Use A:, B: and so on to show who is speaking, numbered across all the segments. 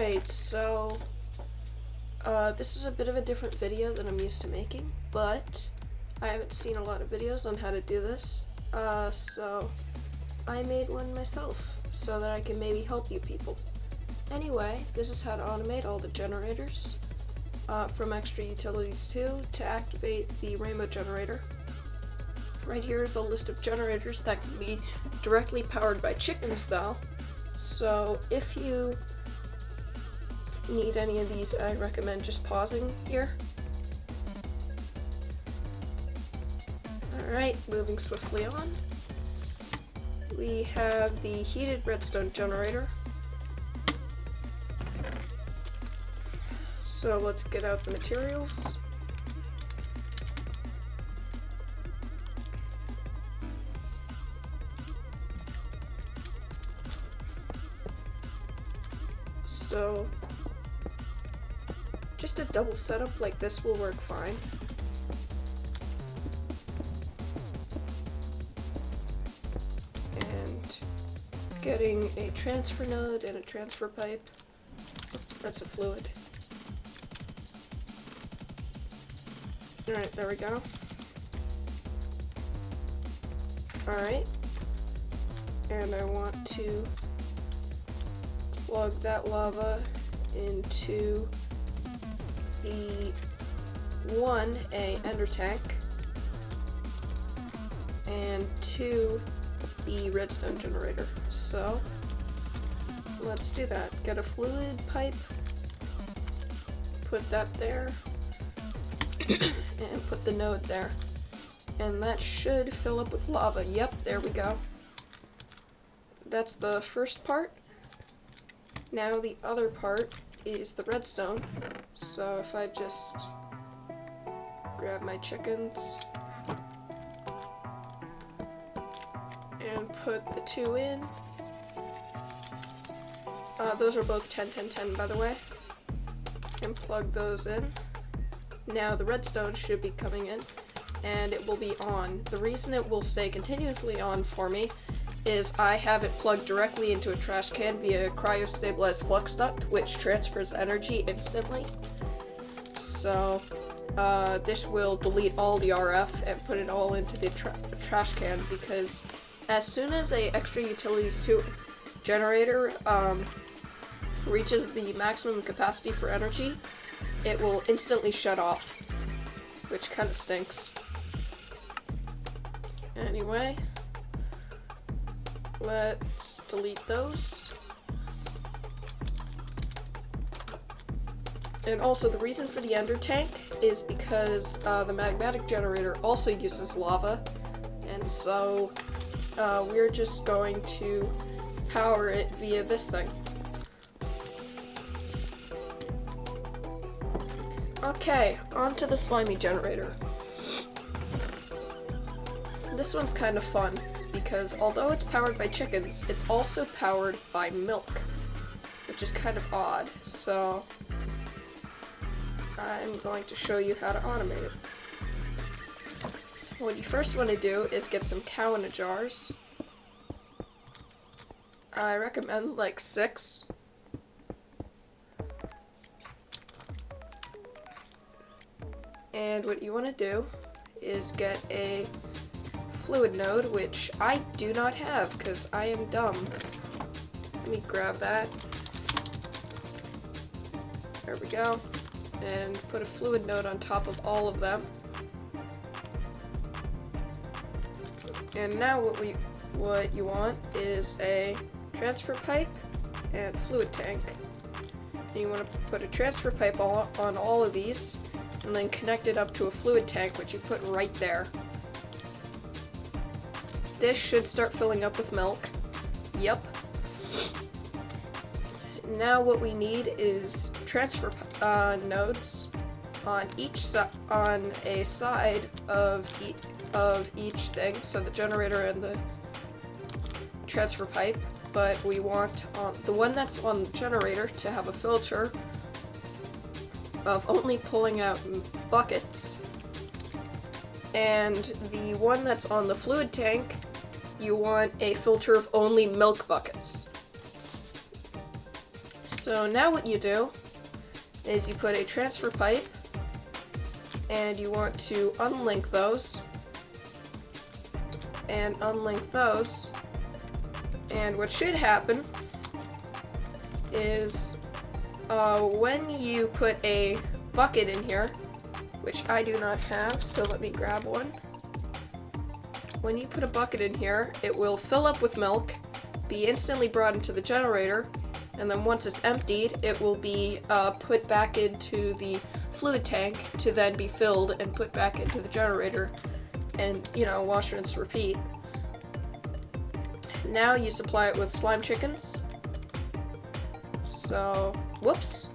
A: Alright, so this is a bit of a different video than I'm used to making, but I haven't seen a lot of videos on how to do this, so I made one myself so that I can maybe help you people. Anyway, this is how to automate all the generators from Extra Utilities 2 to activate the Rainbow Generator. Right here is a list of generators that can be directly powered by chickens though, so if you need any of these, I recommend just pausing here. Alright, moving swiftly on. We have the heated Redstone Generator. So let's get out the materials. So just a double setup like this will work fine. And getting a transfer node and a transfer pipe. That's a fluid. Alright, there we go. Alright. And I want to plug that lava into the a ender tank, and 2, the redstone generator. So let's do that. Get a fluid pipe, put that there, and put the node there. And that should fill up with lava. Yep, there we go. That's the first part. Now the other part is the redstone. So if I just grab my chickens and put the 2 in. Those are both 10, 10, 10 by the way. And plug those in. Now the redstone should be coming in and it will be on. The reason it will stay continuously on for me is I have it plugged directly into a trash can via cryo-stabilized flux duct, which transfers energy instantly. So this will delete all the RF and put it all into the trash can, because as soon as a Extra Utilities 2 generator reaches the maximum capacity for energy, it will instantly shut off, which kind of stinks. Anyway, let's delete those. And also the reason for the ender tank is because the Magmatic Generator also uses lava, and so we're just going to power it via this thing. Okay, on to the Slimey Generator. This one's kind of fun, because although it's powered by chickens, it's also powered by milk, which is kind of odd, so I'm going to show you how to automate it. What you first want to do is get some cow in the jars. I recommend like 6. And what you want to do is get a fluid node, which I do not have because I am dumb. Let me grab that. There we go. And put a fluid node on top of all of them. And now what you want is a transfer pipe and fluid tank. And you want to put a transfer pipe on all of these, and then connect it up to a fluid tank, which you put right there. This should start filling up with milk. Yep. Now what we need is transfer nodes on on a side of each thing, so the generator and the transfer pipe. But we want the one that's on the generator to have a filter of only pulling out buckets, and the one that's on the fluid tank, you want a filter of only milk buckets. So now what you do is you put a transfer pipe, and you want to unlink those, and unlink those, and what should happen is when you put a bucket in here, which I do not have, so let me grab one. When you put a bucket in here, it will fill up with milk, be instantly brought into the generator, and then once it's emptied, it will be put back into the fluid tank to then be filled and put back into the generator, and, you know, wash, rinse, repeat. Now you supply it with slime chickens. So, whoops.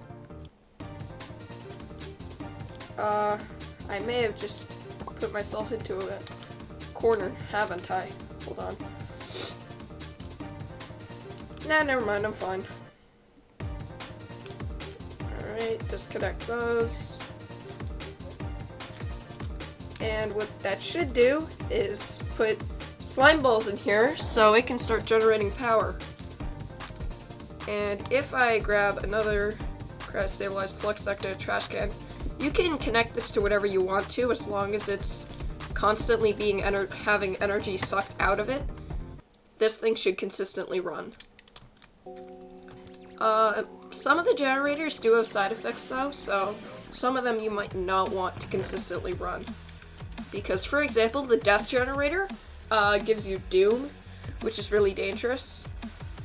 A: I may have just put myself into a corner, haven't I? Hold on. Nah, never mind, I'm fine. Alright, disconnect those. And what that should do is put slime balls in here so it can start generating power. And if I grab another stabilized flux duct and a trash can, you can connect this to whatever you want to, as long as it's constantly being having energy sucked out of it. This thing should consistently run. Some of the generators do have side effects though, so some of them you might not want to consistently run. Because, for example, the death generator gives you doom, which is really dangerous.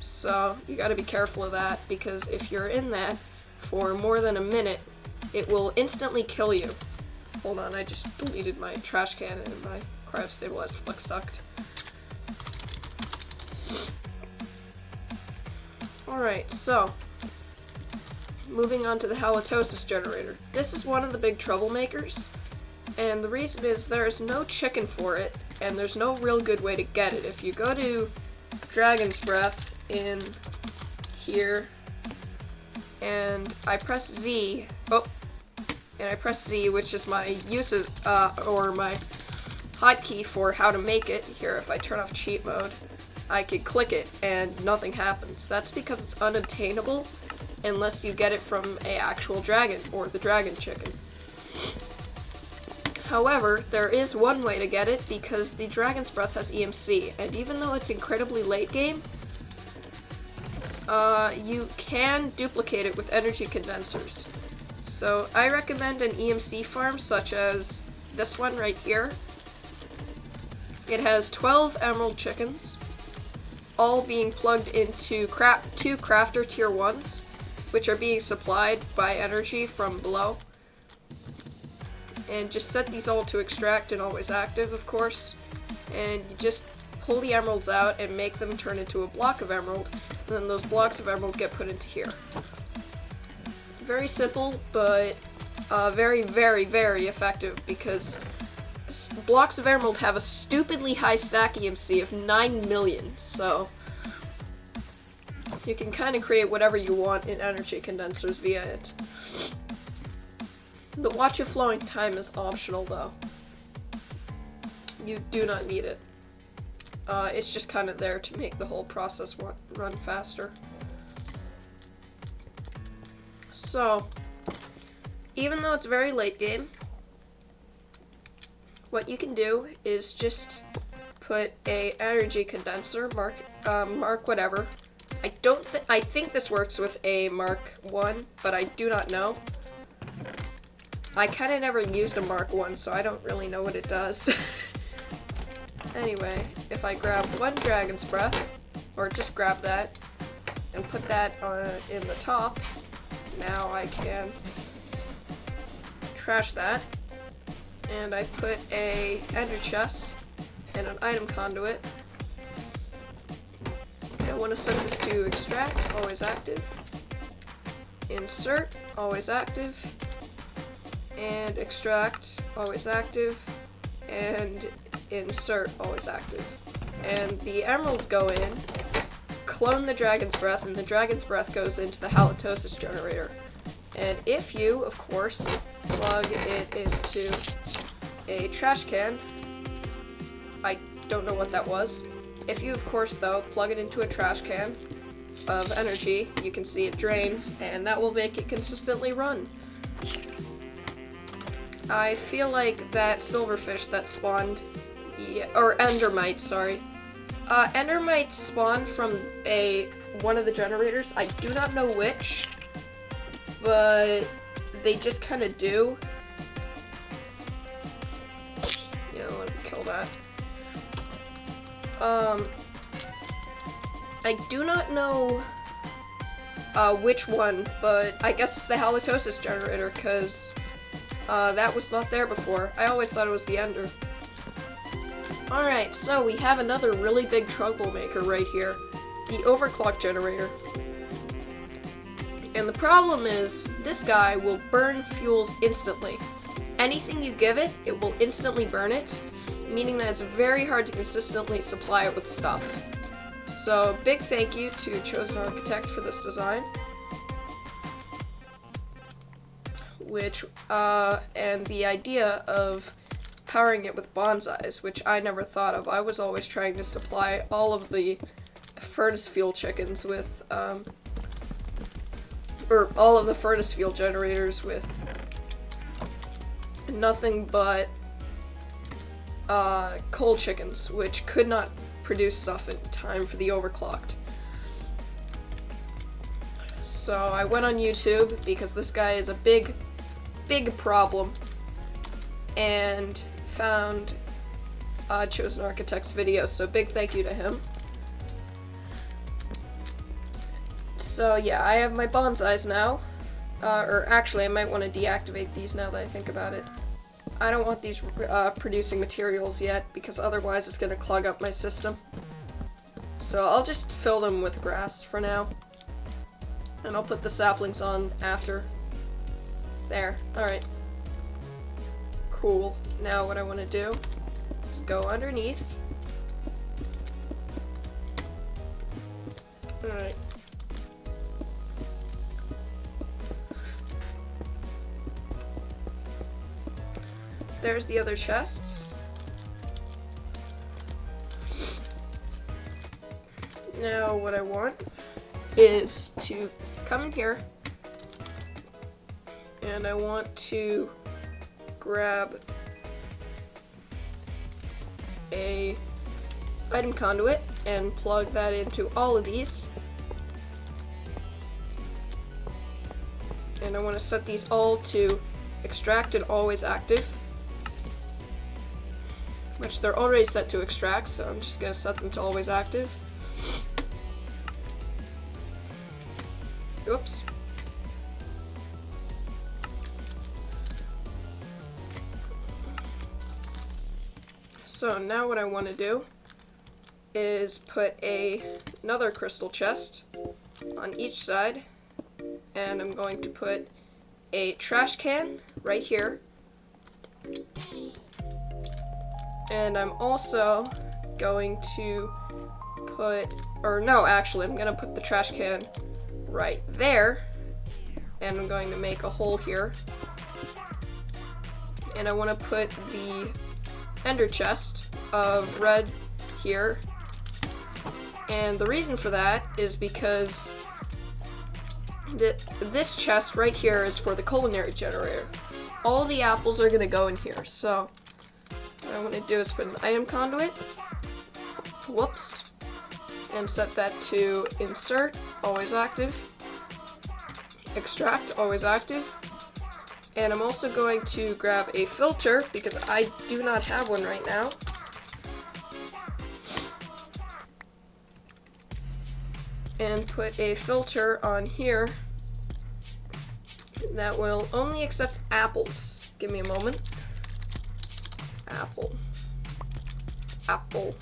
A: So you gotta be careful of that, because if you're in that for more than a minute, it will instantly kill you. Hold on, I just deleted my trash can and my cryo-stabilized flux duct. Alright, so moving on to the Halitosis Generator. This is one of the big troublemakers, and the reason is there's no chicken for it, and there's no real good way to get it. If you go to Dragon's Breath in here, and I press Z, which is my uses, or my hotkey for how to make it. Here, if I turn off cheat mode, I could click it and nothing happens. That's because it's unobtainable unless you get it from an actual dragon, or the dragon chicken. However, there is one way to get it, because the Dragon's Breath has EMC, and even though it's incredibly late game, you can duplicate it with energy condensers. So I recommend an EMC farm such as this one right here. It has 12 emerald chickens, all being plugged into two crafter tier 1s, which are being supplied by energy from below. And just set these all to extract and always active, of course. And you just pull the emeralds out and make them turn into a block of emerald, and then those blocks of emerald get put into here. Very simple, but very, very, very effective, because blocks of emerald have a stupidly high stack EMC of 9 million, so you can kind of create whatever you want in energy condensers via it. The watch of flowing time is optional though. You do not need it. It's just kind of there to make the whole process run faster. So, even though it's very late game, what you can do is just put a energy condenser, mark whatever. I think this works with a Mark 1, but I do not know. I kind of never used a Mark 1, so I don't really know what it does. Anyway, if I grab one Dragon's Breath, or just grab that, and put that in the top, now I can trash that, and I put a ender chest and an item conduit. I want to set this to extract, always active, insert, always active, and extract, always active, and insert, always active. And the emeralds go in, clone the Dragon's Breath, and the Dragon's Breath goes into the Halitosis Generator. And if you, of course, plug it into a trash can, I don't know what that was. If you, of course, though, plug it into a trash can, of energy, you can see it drains, and that will make it consistently run. I feel like that silverfish that spawned, or endermite, sorry. Endermites spawn from one of the generators. I do not know which, but they just kind of do. Yeah, let me kill that. I do not know which one, but I guess it's the Halitosis generator, because that was not there before. I always thought it was the ender. Alright, so we have another really big troublemaker right here, the Overclocked Generator. And the problem is, this guy will burn fuels instantly. Anything you give it, it will instantly burn it, meaning that it's very hard to consistently supply it with stuff. So, big thank you to ChosenArchitect for this design. And the idea of powering it with bonsais, which I never thought of. I was always trying to supply all of the furnace fuel chickens with, or all of the furnace fuel generators with nothing but coal chickens, which could not produce stuff in time for the overclocked. So I went on YouTube, because this guy is a big problem, and found ChosenArchitect's video, so big thank you to him. So yeah, I have my bonsais now, or actually I might want to deactivate these now that I think about it. I don't want these producing materials yet, because otherwise it's going to clog up my system. So I'll just fill them with grass for now, and I'll put the saplings on after. There, alright. Cool. Now what I want to do is go underneath. Alright. There's the other chests. Now what I want is to come in here, and I want to grab a item conduit and plug that into all of these. And I want to set these all to extracted always active, which they're already set to extract, so I'm just going to set them to always active. Oops. So now what I want to do is put another crystal chest on each side, and I'm going to put a trash can right here, and I'm also going to put, or no, actually I'm going to put the trash can right there, and I'm going to make a hole here, and I want to put the ender chest of red here, and the reason for that is because this chest right here is for the Culinary Generator. All the apples are going to go in here, so what I want to do is put an item conduit, whoops, and set that to insert, always active, extract, always active. And I'm also going to grab a filter, because I do not have one right now. And put a filter on here that will only accept apples. Give me a moment. Apple. Apple.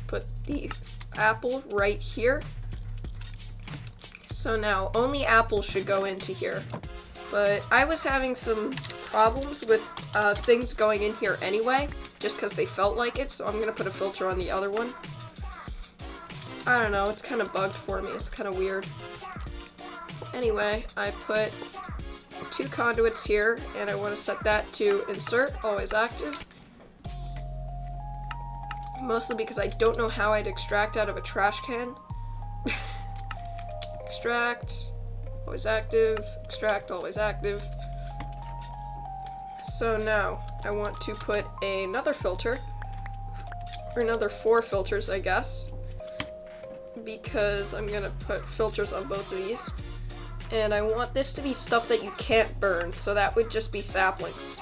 A: Put the apple right here. So now only apples should go into here. But I was having some problems with things going in here anyway, just because they felt like it, so I'm going to put a filter on the other one. I don't know, it's kind of bugged for me, it's kind of weird. Anyway, I put 2 conduits here, and I want to set that to insert, always active. Mostly because I don't know how I'd extract out of a trash can. extract, always active, extract, always active. So now I want to put another filter, or another 4 filters, I guess, because I'm gonna put filters on both of these. And I want this to be stuff that you can't burn, so that would just be saplings.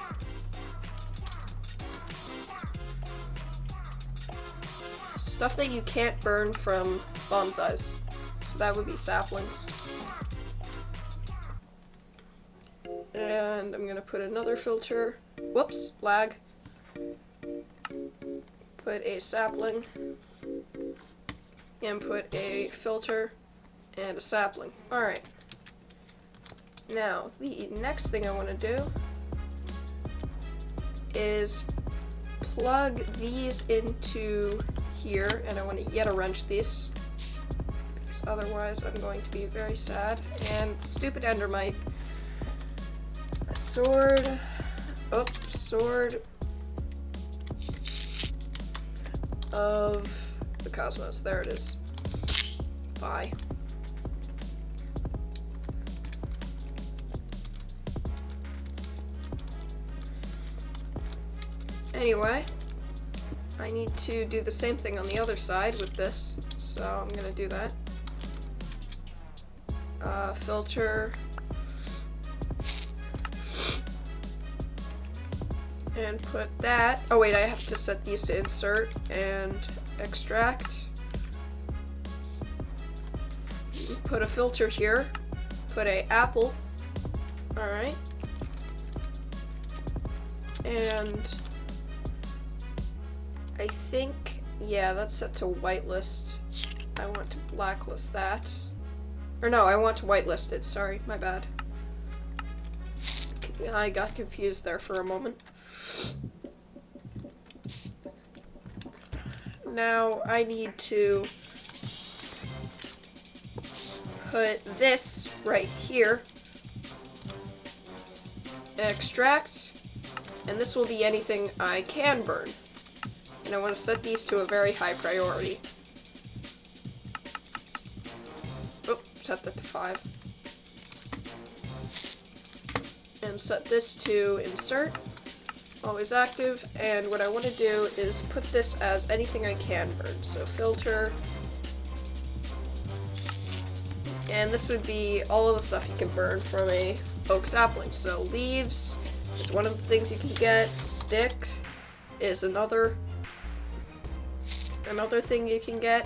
A: Stuff that you can't burn from bonsais. So that would be saplings. And I'm gonna put another filter. Whoops, lag. Put a sapling. And put a filter and a sapling. Alright. Now, the next thing I want to do is plug these into here, and I want to Yeta wrench these, because otherwise I'm going to be very sad. And stupid endermite. A sword. Oh, sword of the cosmos. There it is. Bye. Anyway, I need to do the same thing on the other side with this, so I'm gonna do that. Filter. And put that. Oh wait, I have to set these to insert and extract. Put a filter here. Put a apple. Alright. And I think, yeah, that's set to whitelist. I want to blacklist that. Or no, I want to whitelist it, sorry, my bad. I got confused there for a moment. Now I need to put this right here. Extract, and this will be anything I can burn. And I want to set these to a very high priority. Oh, set that to 5. And set this to insert, always active, and what I want to do is put this as anything I can burn. So filter, and this would be all of the stuff you can burn from a oak sapling. So leaves is one of the things you can get, stick is another thing you can get,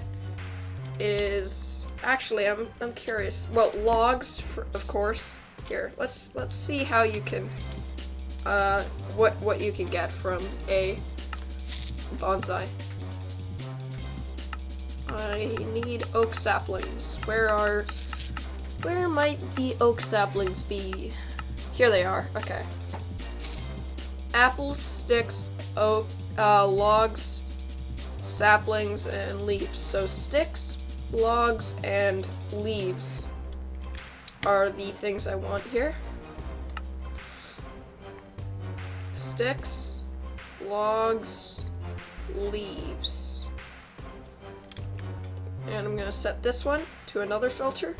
A: is actually I'm curious. Well, logs of course. Here, let's see how you can what you can get from a bonsai. I need oak saplings. Where might the oak saplings be? Here they are. Okay. Apples, sticks, oak, logs, saplings, and leaves. So sticks, logs, and leaves are the things I want here. Sticks, logs, leaves. And I'm gonna set this one to another filter.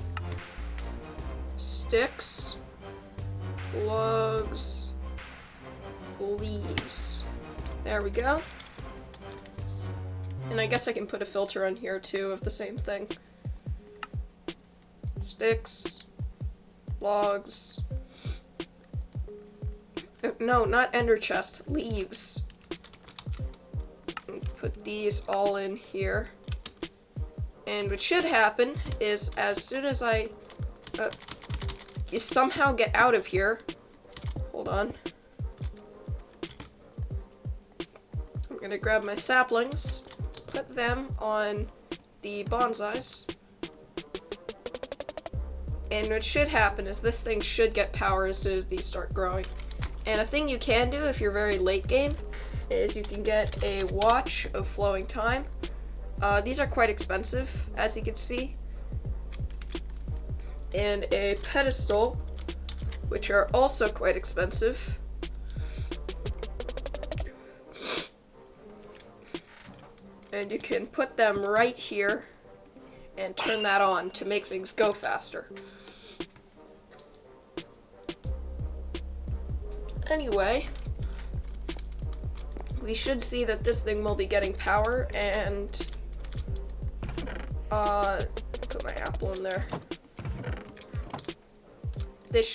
A: Sticks, logs, leaves. There we go. And I guess I can put a filter on here too of the same thing. Sticks, logs. No, not ender chest, leaves. Put these all in here. And what should happen is as soon as I somehow get out of here, hold on. I'm gonna grab my saplings, put them on the bonsais. And what should happen is this thing should get power as soon as these start growing. And a thing you can do if you're very late game is you can get a watch of flowing time. These are quite expensive, as you can see. And a pedestal, which are also quite expensive. And you can put them right here and turn that on to make things go faster. Anyway, we should see that this thing will be getting power, and put my apple in there. This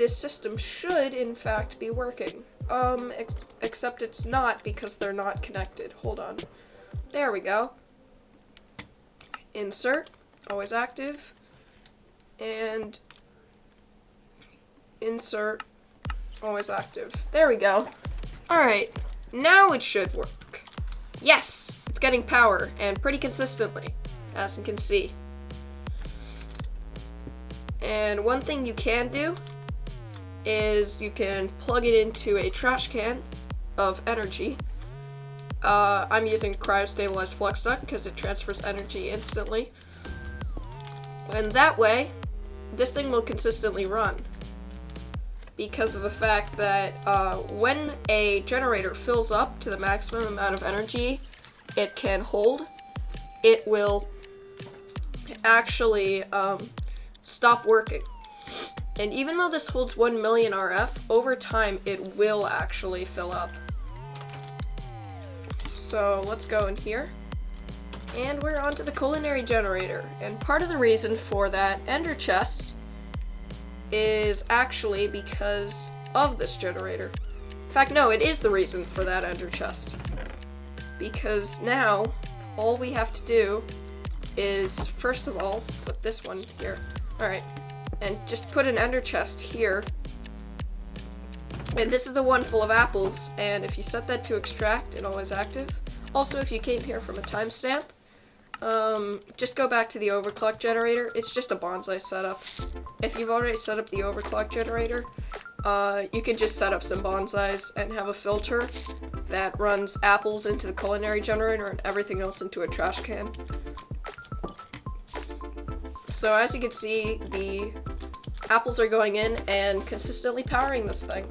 A: system should in fact be working. Except it's not because they're not connected. Hold on. There we go. Insert, always active, and insert, always active. There we go. Alright, now it should work. Yes! It's getting power, and pretty consistently, as you can see. And one thing you can do is you can plug it into a trash can of energy. I'm using cryo-stabilized flux duct because it transfers energy instantly. And that way, this thing will consistently run. Because of the fact that when a generator fills up to the maximum amount of energy it can hold, it will actually stop working. And even though this holds 1 million RF, over time it will actually fill up. So let's go in here. And we're onto the Culinary Generator. And part of the reason for that ender chest is actually because of this generator. In fact, no, it is the reason for that ender chest. Because now, all we have to do is, first of all, put this one here. Alright. And just put an ender chest here. And this is the one full of apples, and if you set that to extract and always active. Also, if you came here from a timestamp, just go back to the Overclocked Generator. It's just a bonsai setup. If you've already set up the Overclocked Generator, you can just set up some bonsais and have a filter that runs apples into the Culinary Generator and everything else into a trash can. So as you can see, the apples are going in and consistently powering this thing.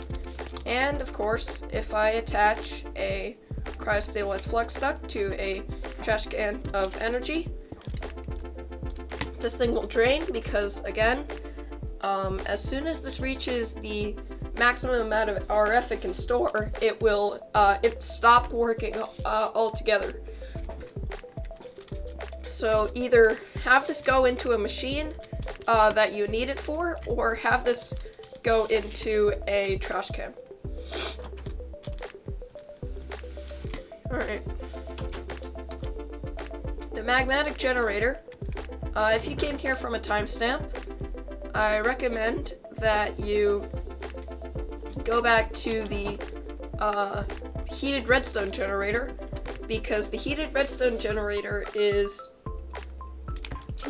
A: And of course, if I attach a cryo-stabilized flux duct to a trash can of energy, this thing will drain because, again, as soon as this reaches the maximum amount of RF it can store, it will stop working altogether. So either have this go into a machine that you need it for, or have this go into a trash can. Alright. The Magmatic Generator. If you came here from a timestamp, I recommend that you go back to the heated redstone generator, because the heated redstone generator is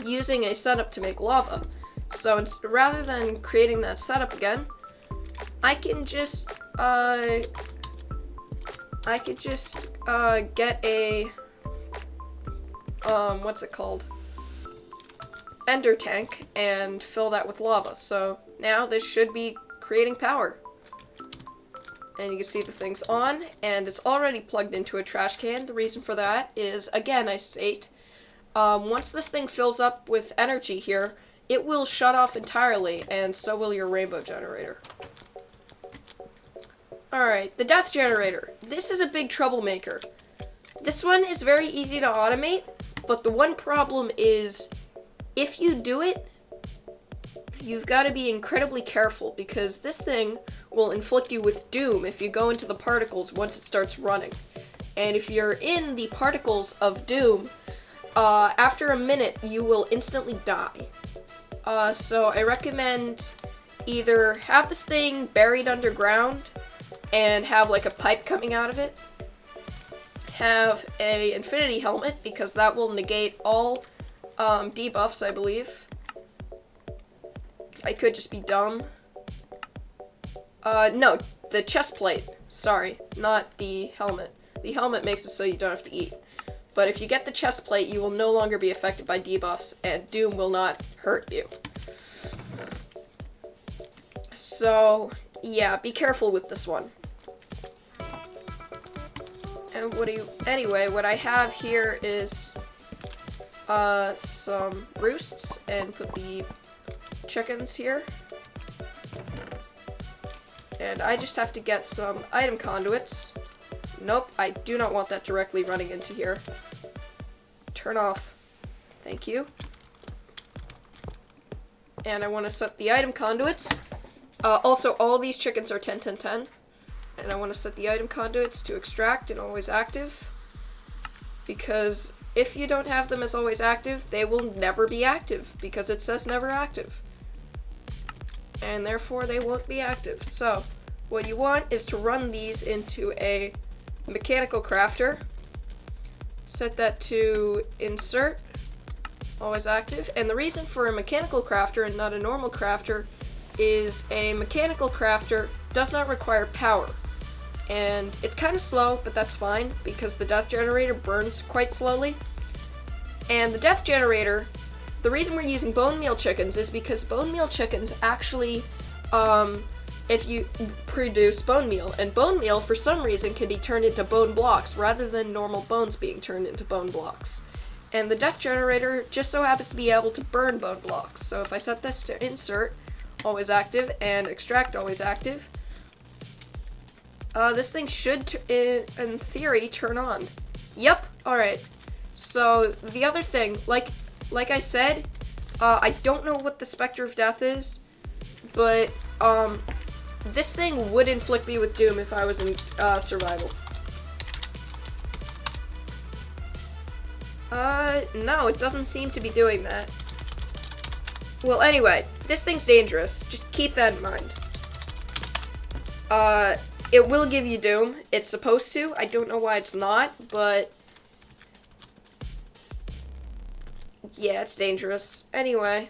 A: using a setup to make lava. So rather than creating that setup again, I can just get a what's it called? Ender tank and fill that with lava. So now this should be creating power. And you can see the thing's on, and it's already plugged into a trash can. The reason for that is, again, I state, once this thing fills up with energy here, it will shut off entirely, and so will your rainbow generator. Alright, the death generator. This is a big troublemaker. This one is very easy to automate, but the one problem is, if you do it, you've got to be incredibly careful, because this thing will inflict you with doom if you go into the particles once it starts running. And if you're in the particles of doom, after a minute, you will instantly die. So I recommend either have this thing buried underground and have like a pipe coming out of it, have a infinity helmet, because that will negate all debuffs, I believe. I could just be dumb. No, the chest plate. Sorry, not the helmet. The helmet makes it so you don't have to eat. But if you get the chest plate, you will no longer be affected by debuffs, and doom will not hurt you. So, yeah, be careful with this one. And anyway, what I have here is some roosts and put the chickens here. And I just have to get some item conduits. Nope, I do not want that directly running into here. Turn off. Thank you. And I want to set the item conduits. Also, all these chickens are 10, 10, 10. And I want to set the item conduits to extract and always active. Because if you don't have them as always active, they will never be active. Because it says never active. And therefore, they won't be active. So, what you want is to run these into a mechanical crafter. Set that to insert. Always active. And the reason for a mechanical crafter and not a normal crafter is a mechanical crafter does not require power. And it's kind of slow, but that's fine because the death generator burns quite slowly. And the death generator, the reason we're using bone meal chickens is because bone meal chickens actually, if you produce bone meal, and bone meal for some reason can be turned into bone blocks rather than normal bones being turned into bone blocks. And the death generator just so happens to be able to burn bone blocks. So if I set this to insert, always active, and extract, always active, this thing should, in theory, turn on. Yep, alright. So the other thing, like I said, I don't know what the Spectre of Death is, but this thing would inflict me with doom if I was in survival. No, it doesn't seem to be doing that. Well, anyway, this thing's dangerous. Just keep that in mind. It will give you doom. It's supposed to. I don't know why it's not, but yeah, it's dangerous. Anyway,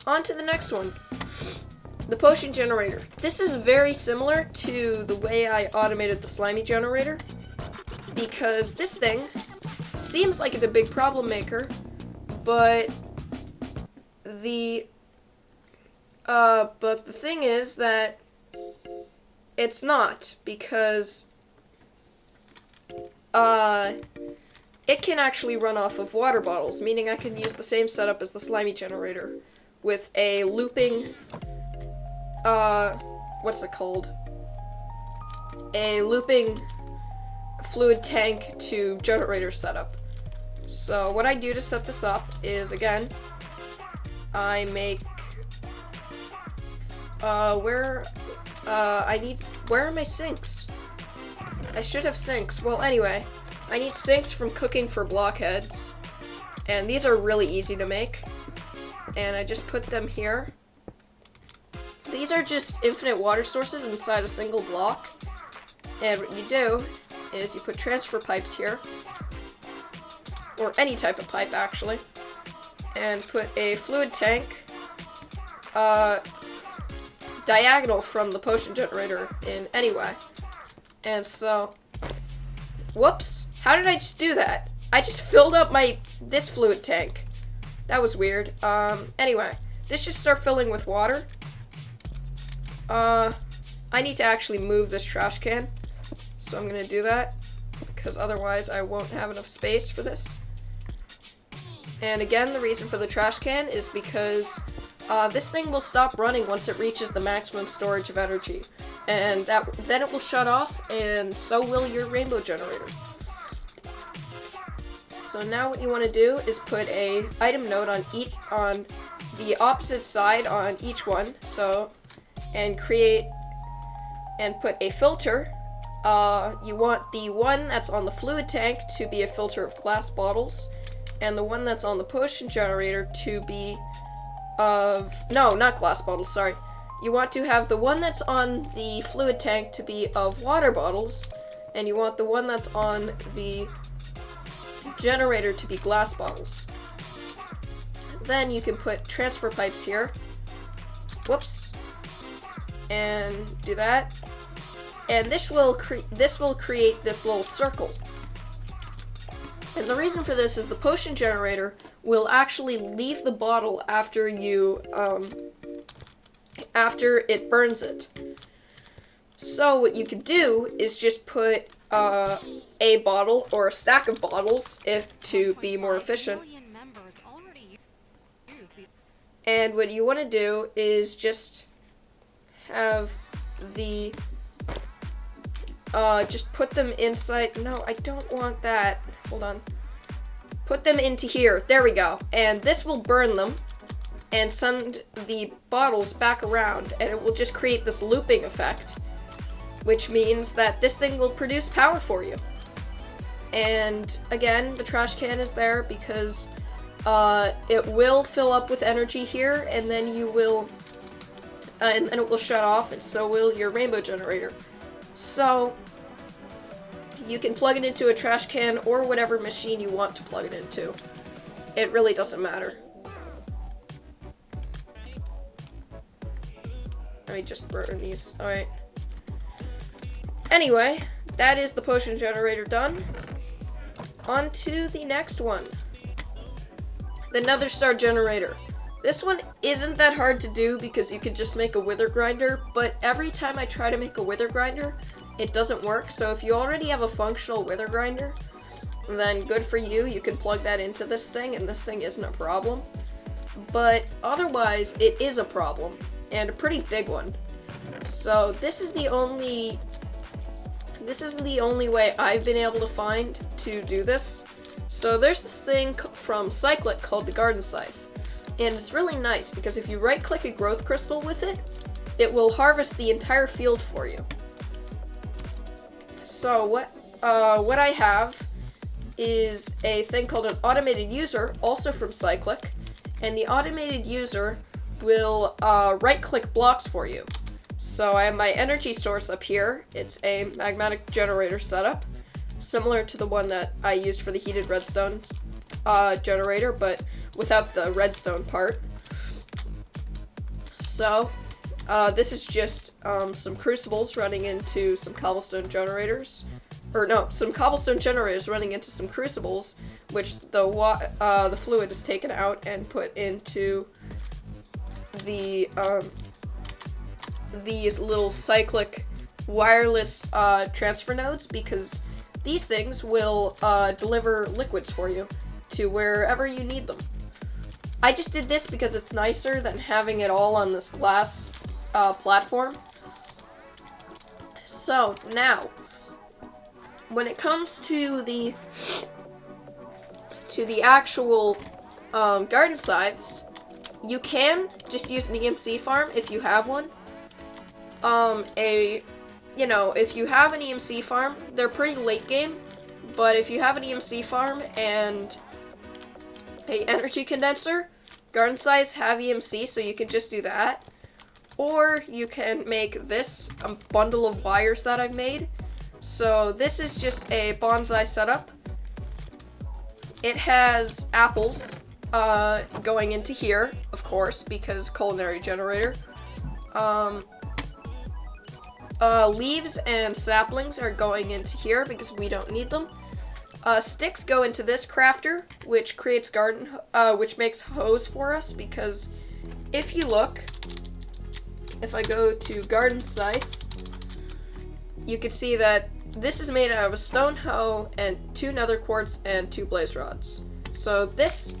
A: on to the next one. The potion generator. This is very similar to the way I automated the Slimey Generator, because this thing seems like it's a big problem maker, but the thing is that it's not, because it can actually run off of water bottles, meaning I can use the same setup as the Slimey Generator with a looping, what's it called? A looping fluid tank to generator setup. So what I do to set this up is, again, I make, where are my sinks? I should have sinks. Well, anyway, I need sinks from cooking for blockheads, and these are really easy to make, and I just put them here. These are just infinite water sources inside a single block, and what you do is you put transfer pipes here, or any type of pipe actually, and put a fluid tank diagonal from the potion generator in any way. And so, whoops, how did I just do that? I just filled up this fluid tank. That was weird. Anyway, this should start filling with water. I need to actually move this trash can, so I'm gonna do that, because otherwise I won't have enough space for this. And again, the reason for the trash can is because this thing will stop running once it reaches the maximum storage of energy, and then it will shut off, and so will your rainbow generator. So now what you want to do is put a item node on the opposite side on each one. So, and put a filter. You want the one that's on the fluid tank to be a filter of glass bottles, and the one that's on the potion generator to be no, not glass bottles, sorry. You want to have the one that's on the fluid tank to be of water bottles, and you want the one that's on the generator to be glass bottles. Then you can put transfer pipes here. Whoops. And do that. And this will create this little circle. And the reason for this is the potion generator will actually leave the bottle after it burns it. So what you could do is just put a bottle or a stack of bottles to be more efficient. And what you want to do is just have the just put them inside. No, I don't want that. Hold on. Put them into here. There we go. And this will burn them and send the bottles back around, and it will just create this looping effect, which means that this thing will produce power for you. And again, the trash can is there because it will fill up with energy here, and then you will and then it will shut off, and so will your rainbow generator. So you can plug it into a trash can or whatever machine you want to plug it into. It really doesn't matter. Let me just burn these. Alright. Anyway, that is the potion generator done. On to the next one. The Nether Star generator. This one isn't that hard to do because you can just make a wither grinder, but every time I try to make a wither grinder, it doesn't work. So if you already have a functional wither grinder, then good for you. You can plug that into this thing, and this thing isn't a problem. But otherwise, it is a problem, and a pretty big one. So this is the only way I've been able to find to do this. So there's this thing from Cyclic called the Garden Scythe, and it's really nice because if you right-click a growth crystal with it, it will harvest the entire field for you. So what I have is a thing called an automated user, also from Cyclic, and the automated user will right-click blocks for you. So I have my energy source up here. It's a Magmatic Generator setup, similar to the one that I used for the heated redstone generator, but without the redstone part. So this is just some crucibles running into some cobblestone generators, or no, some cobblestone generators running into some crucibles, which the fluid is taken out and put into the these little cyclic wireless transfer nodes, because these things will deliver liquids for you to wherever you need them. I just did this because it's nicer than having it all on this glass platform. So now, when it comes to the actual garden scythes, you can just use an EMC farm if you have one. If you have an EMC farm, they're pretty late game, but if you have an EMC farm and a energy condenser, garden scythes have EMC, so you can just do that. Or you can make this a bundle of wires that I've made. So this is just a bonsai setup. It has apples going into here, of course, because Culinary Generator. Leaves and saplings are going into here because we don't need them. Sticks go into this crafter, which creates which makes hose for us, because if you look, if I go to garden scythe, you can see that this is made out of a stone hoe and 2 nether quartz and 2 blaze rods. So this,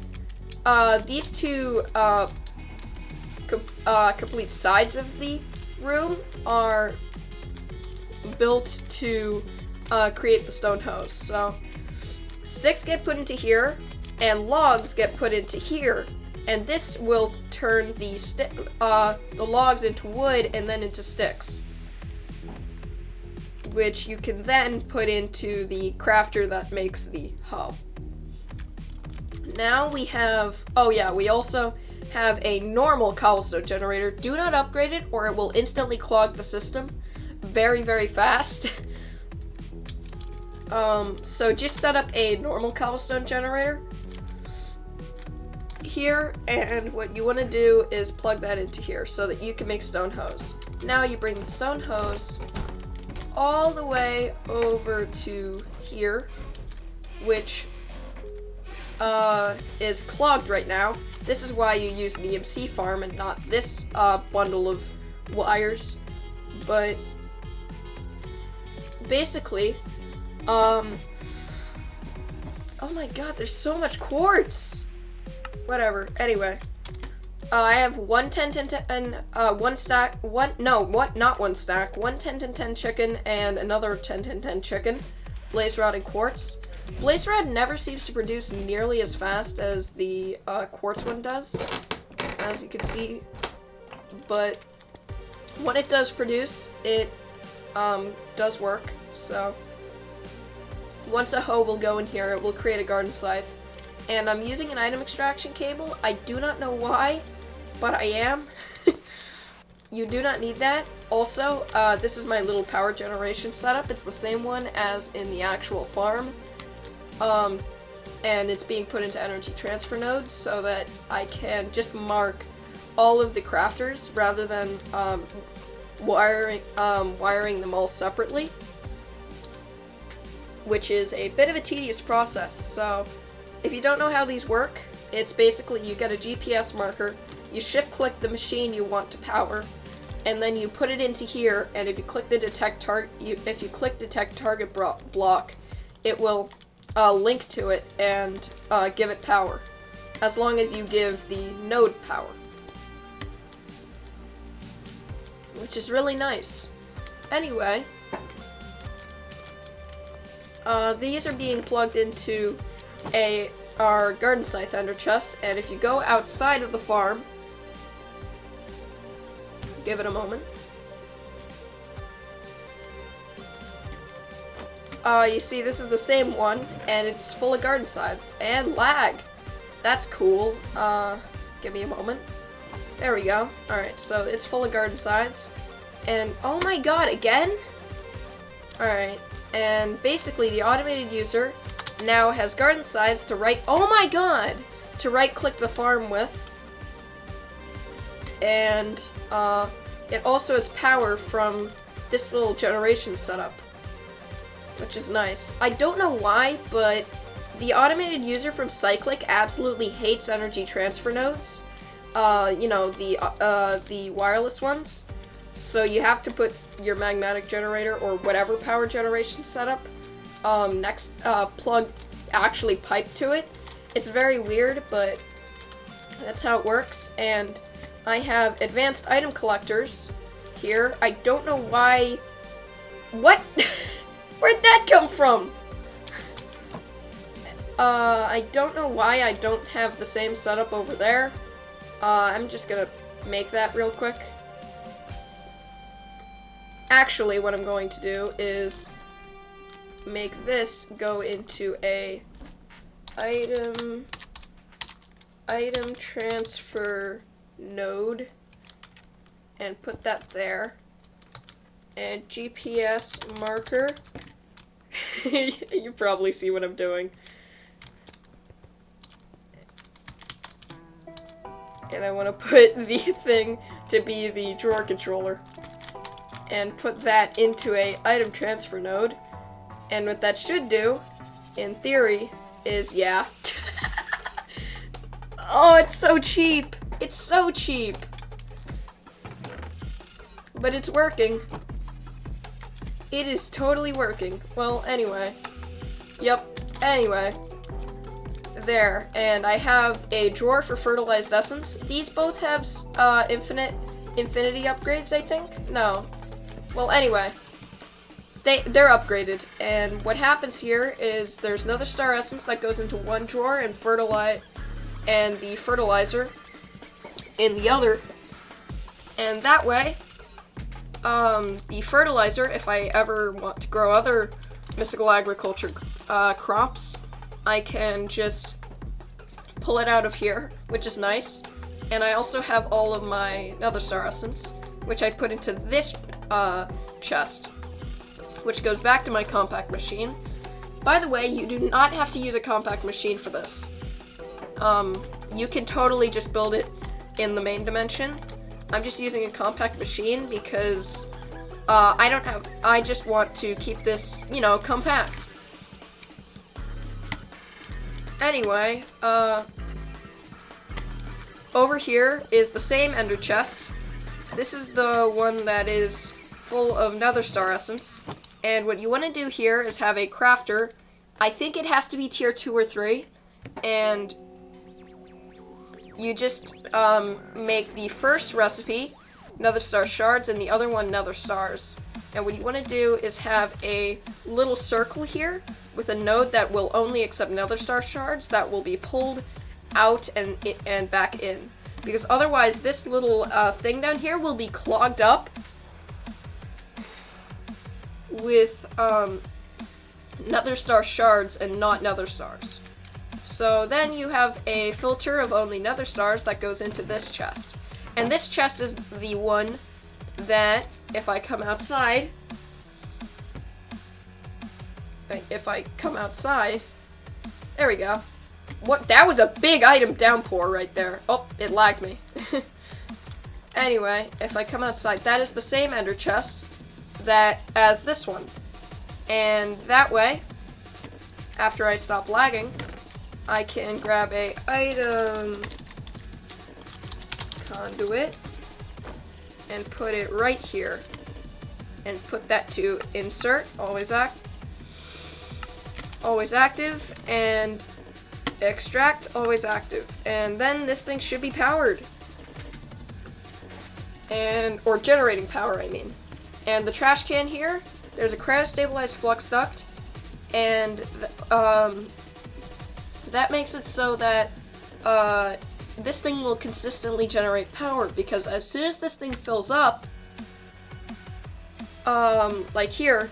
A: these two complete sides of the room are built to create the stone hose. So sticks get put into here, and logs get put into here, and this will turn the logs into wood and then into sticks, which you can then put into the crafter that makes the hoe. Now we have, we also have a normal cobblestone generator. Do not upgrade it or it will instantly clog the system very, very fast. So just set up a normal cobblestone generator here, and what you want to do is plug that into here so that you can make stone hose. Now you bring the stone hose all the way over to here, which is clogged right now. This is why you use an EMC farm and not this bundle of wires. But basically, Oh my god, there's so much quartz! Whatever, anyway. I have one 10-10-10, one stack, not one stack, one 10-10-10 chicken and another 10-10-10 chicken. Blaze rod and quartz. Blaze rod never seems to produce nearly as fast as the quartz one does, as you can see. But when it does produce, it does work. So once a hoe will go in here, it will create a garden scythe. And I'm using an item extraction cable. I do not know why, but I am. You do not need that. Also, this is my little power generation setup. It's the same one as in the actual farm. And it's being put into energy transfer nodes so that I can just mark all of the crafters rather than wiring them all separately, which is a bit of a tedious process. So if you don't know how these work, it's basically you get a GPS marker, you shift click the machine you want to power, and then you put it into here, and if you click the detect target block, it will link to it and give it power, as long as you give the node power, which is really nice. Anyway, these are being plugged into our garden scythe ender chest, and if you go outside of the farm, give it a moment. You see, this is the same one, and it's full of garden scythes and lag. That's cool. Give me a moment. There we go. Alright, so it's full of garden scythes. And, oh my god, again? Alright, and basically the automated user now has garden scythes to oh my god! To right-click the farm with. And, it also has power from this little generation setup, which is nice. I don't know why, but the automated user from Cyclic absolutely hates energy transfer nodes. You know, the wireless ones. So you have to put your Magmatic Generator or whatever power generation setup actually pipe to it. It's very weird, but that's how it works. And I have advanced item collectors here. I don't know why. What? Where'd that come from? I don't know why I don't have the same setup over there. I'm just gonna make that real quick. Actually, what I'm going to do is make this go into a item transfer node and put that there. And GPS marker. You probably see what I'm doing. And I want to put the thing to be the drawer controller. And put that into a item transfer node. And what that should do, in theory, is, yeah. Oh, it's so cheap. It's so cheap. But it's working. It is totally working. Well, anyway. Yep, anyway. There, and I have a drawer for fertilized essence. These both have infinity upgrades, I think? No. Well, anyway. They're upgraded, and what happens here is there's another star essence that goes into one drawer and the fertilizer in the other. And that way, the fertilizer, if I ever want to grow other mystical agriculture crops, I can just pull it out of here, which is nice. And I also have all of my Nether Star Essence, which I put into this chest, which goes back to my compact machine. By the way, you do not have to use a compact machine for this. You can totally just build it in the main dimension. I'm just using a compact machine because I just want to keep this, you know, compact. Anyway, over here is the same ender chest. This is the one that is full of Nether Star Essence. And what you want to do here is have a crafter. I think it has to be tier 2 or 3. And you just make the first recipe Nether Star shards and the other one Nether Stars. And what you want to do is have a little circle here with a node that will only accept Nether Star shards that will be pulled out and back in. Because otherwise this little thing down here will be clogged up with Nether Star shards and not Nether Stars. So then you have a filter of only Nether Stars that goes into this chest. And this chest is the one that, if I come outside, there we go. What? That was a big item downpour right there. Oh, it lagged me. Anyway, if I come outside, that is the same ender chest as this one. And that way, after I stop lagging, I can grab a item conduit and put it right here. And put that to insert, always active, and extract, always active. And then this thing should be powered. Or generating power, I mean. And the trash can here, there's a cryo-stabilized flux duct, and that makes it so that this thing will consistently generate power, because as soon as this thing fills up, like here,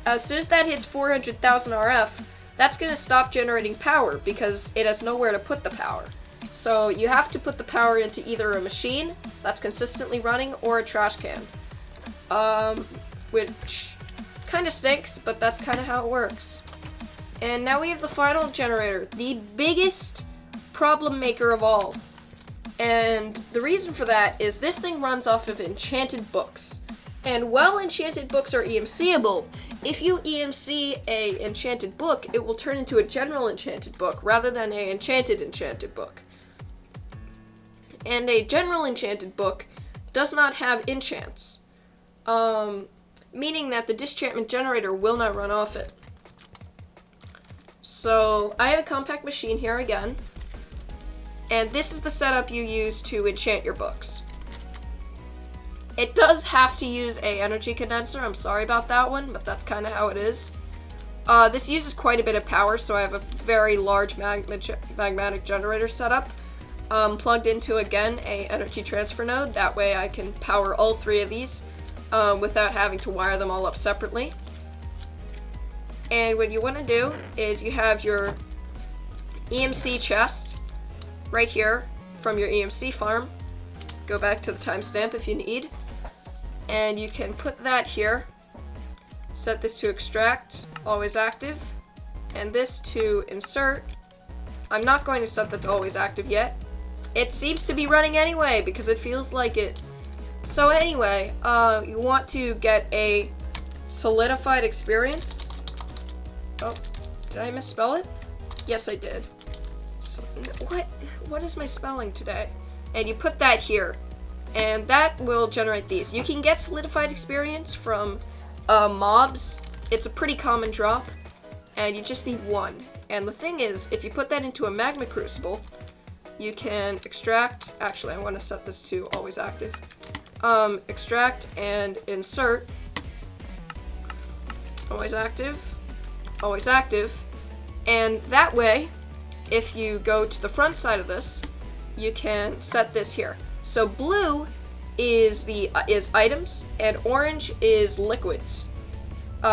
A: as soon as that hits 400,000 RF, that's going to stop generating power because it has nowhere to put the power. So you have to put the power into either a machine that's consistently running or a trash can. Which kind of stinks, but that's kind of how it works. And now we have the final generator, the biggest problem maker of all. And the reason for that is this thing runs off of enchanted books. And while enchanted books are EMCable, if you EMC a enchanted book, it will turn into a general enchanted book rather than a enchanted book. And a general enchanted book does not have enchants, meaning that the Dischantment Generator will not run off it. So I have a compact machine here again, and this is the setup you use to enchant your books. It does have to use a energy condenser, I'm sorry about that one, but that's kind of how it is. This uses quite a bit of power, so I have a very large magmatic generator setup. Plugged into, again, a energy transfer node, that way I can power all three of these without having to wire them all up separately. And what you want to do is you have your EMC chest right here from your EMC farm. Go back to the timestamp if you need. And you can put that here. Set this to extract, always active. And this to insert. I'm not going to set that to always active yet. It seems to be running anyway because it feels like it. So anyway, you want to get a solidified experience. Oh, did I misspell it? Yes, I did. So, what is my spelling today? And you put that here, and that will generate these. You can get solidified experience from mobs. It's a pretty common drop, and you just need one. And the thing is, if you put that into a magma crucible, you can extract. Actually, I want to set this to always active. Extract and insert. Always active. Always active. And that way, if you go to the front side of this, you can set this here. So blue is items and orange is liquids.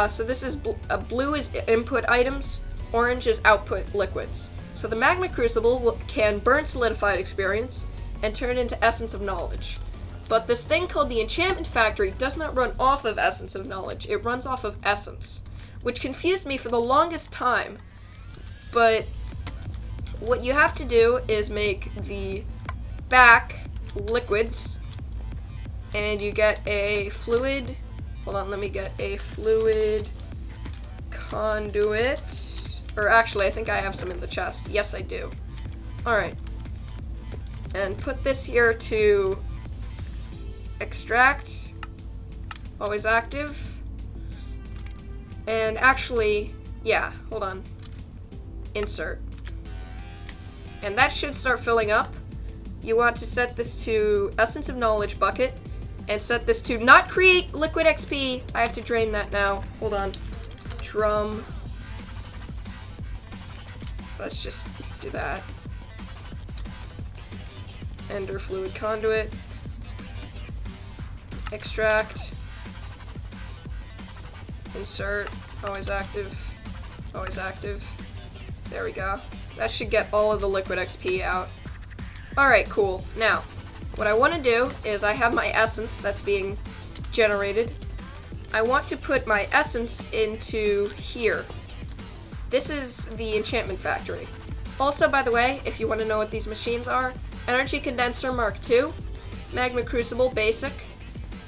A: So this is blue is input items, orange is output liquids. So the magma crucible can burn solidified experience and turn it into essence of knowledge. But this thing called the enchantment factory does not run off of essence of knowledge. It runs off of essence, which confused me for the longest time. But what you have to do is make the back liquids, and you get a fluid. Hold on, let me get a fluid conduit. Or actually, I think I have some in the chest. Yes, I do. Alright. And put this here to extract. Always active. And actually, yeah, hold on. Insert. And that should start filling up. You want to set this to Essence of Knowledge bucket and set this to not create liquid XP. I have to drain that now. Hold on. Drum. Let's just do that. Ender fluid conduit. Extract. Insert. Always active. Always active. There we go. That should get all of the liquid XP out. Alright, cool. Now, what I want to do is I have my essence that's being generated. I want to put my essence into here. This is the enchantment factory. Also, by the way, if you want to know what these machines are, Energy Condenser Mark II, Magma Crucible Basic,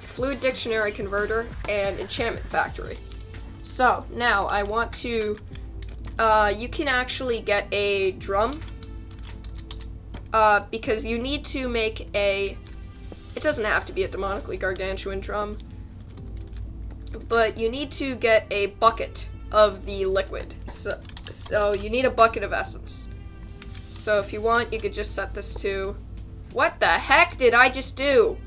A: Fluid Dictionary Converter, and Enchantment Factory. So, now I want to, you can actually get a drum, because you need to make a, it doesn't have to be a demonically gargantuan drum, but you need to get a bucket of the liquid. So you need a bucket of essence. So if you want, you could just set this to, what the heck did I just do?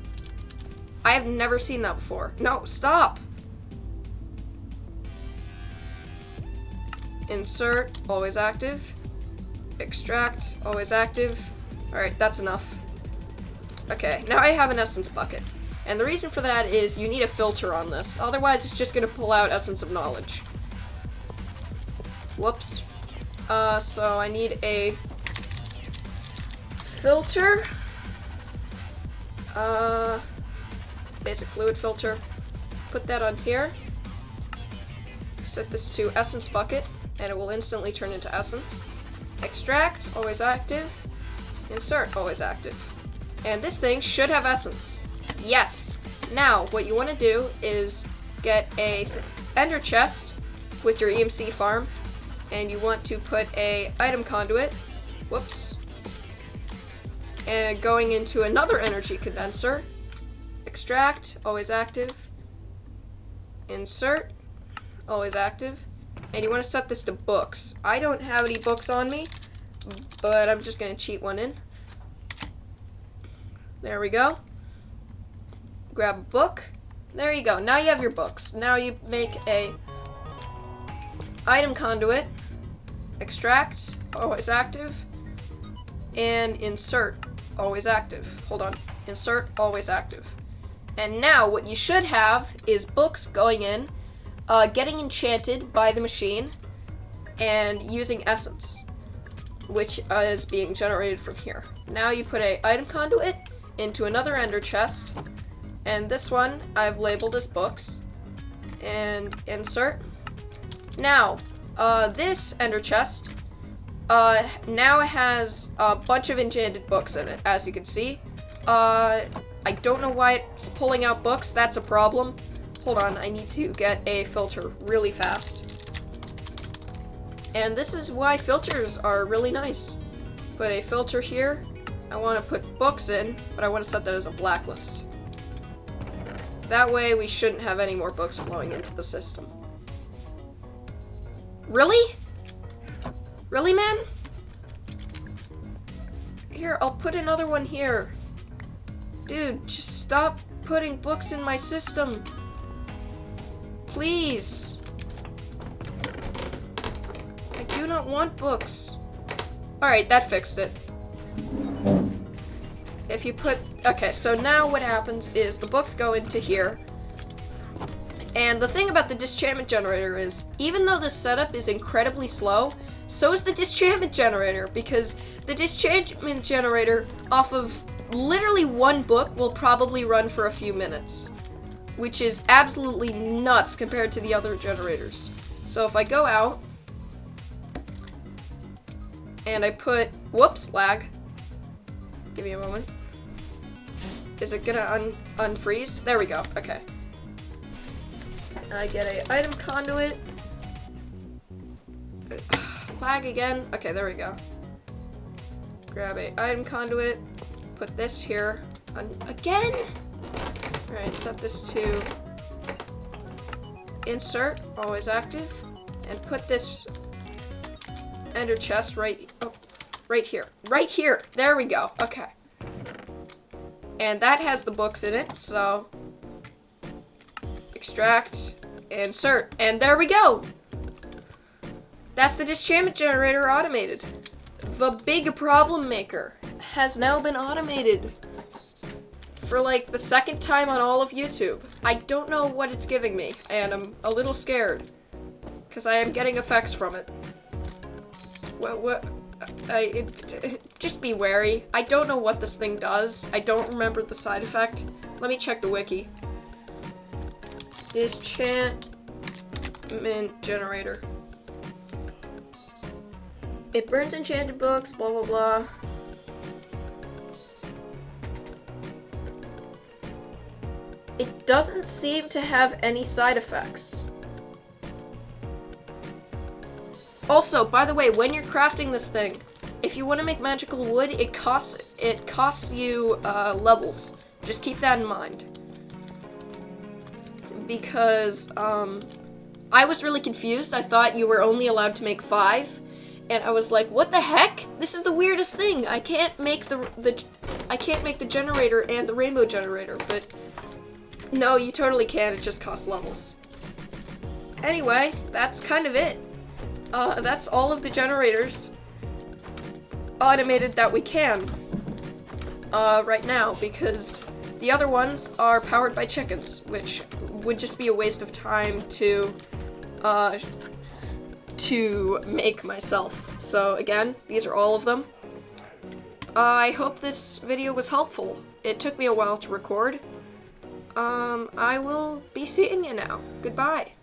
A: I have never seen that before. No, stop. Insert, always active. Extract, always active. Alright, that's enough. Okay, now I have an essence bucket. And the reason for that is you need a filter on this. Otherwise, it's just going to pull out Essence of Knowledge. Whoops. So I need a filter. Basic fluid filter. Put that on here. Set this to Essence bucket, and it will instantly turn into Essence. Extract, always active. Insert, always active. And this thing should have essence. Yes! Now, what you want to do is get a ender chest with your EMC farm, and you want to put a item conduit, whoops, and going into another energy condenser. Extract, always active. Insert, always active. And you want to set this to books. I don't have any books on me, but I'm just going to cheat one in. There we go. Grab a book. There you go. Now you have your books. Now you make a item conduit. Extract, always active. And insert, always active. Hold on. Insert, always active. And now what you should have is books going in, getting enchanted by the machine, and using essence, which is being generated from here. Now you put a item conduit into another ender chest, and this one I've labeled as books, and insert. Now, this ender chest now has a bunch of enchanted books in it, as you can see. I don't know why it's pulling out books. That's a problem. Hold on, I need to get a filter really fast. And this is why filters are really nice. Put a filter here. I want to put books in, but I want to set that as a blacklist. That way we shouldn't have any more books flowing into the system. Really? Really, man? Here, I'll put another one here. Dude, just stop putting books in my system. Please. I do not want books. Alright, that fixed it. If you put... Okay, so now what happens is the books go into here. And the thing about the Dischantment Generator is, even though the setup is incredibly slow, so is the Dischantment Generator, because the Dischantment Generator, off of literally one book, will probably run for a few minutes, which is absolutely nuts compared to the other generators. So if I go out, and I put, whoops, lag. Give me a moment. Is it gonna unfreeze? There we go, okay. I get a item conduit. Lag again. Okay, there we go. Grab a item conduit. Put this here. Again? Alright, set this to insert, always active, and put this ender chest right here. Right here! There we go. Okay. And that has the books in it, so extract, insert, and there we go! That's the Dischantment Generator automated. The big problem maker has now been automated for like the second time on all of YouTube. I don't know what it's giving me, and I'm a little scared because I am getting effects from it. Just be wary. I don't know what this thing does. I don't remember the side effect. Let me check the wiki. Dischantment Generator. It burns enchanted books, blah blah blah. It doesn't seem to have any side effects. Also, by the way, when you're crafting this thing, if you want to make magical wood, it costs you levels. Just keep that in mind. Because I was really confused. I thought you were only allowed to make 5, and I was like, "What the heck? This is the weirdest thing. I can't make the generator and the rainbow generator." But no, you totally can. It just costs levels. Anyway, that's kind of it. That's all of the generators automated that we can right now, because the other ones are powered by chickens, which would just be a waste of time to make myself. So again, these are all of them. I hope this video was helpful. It took me a while to record. I will be seeing you now. Goodbye.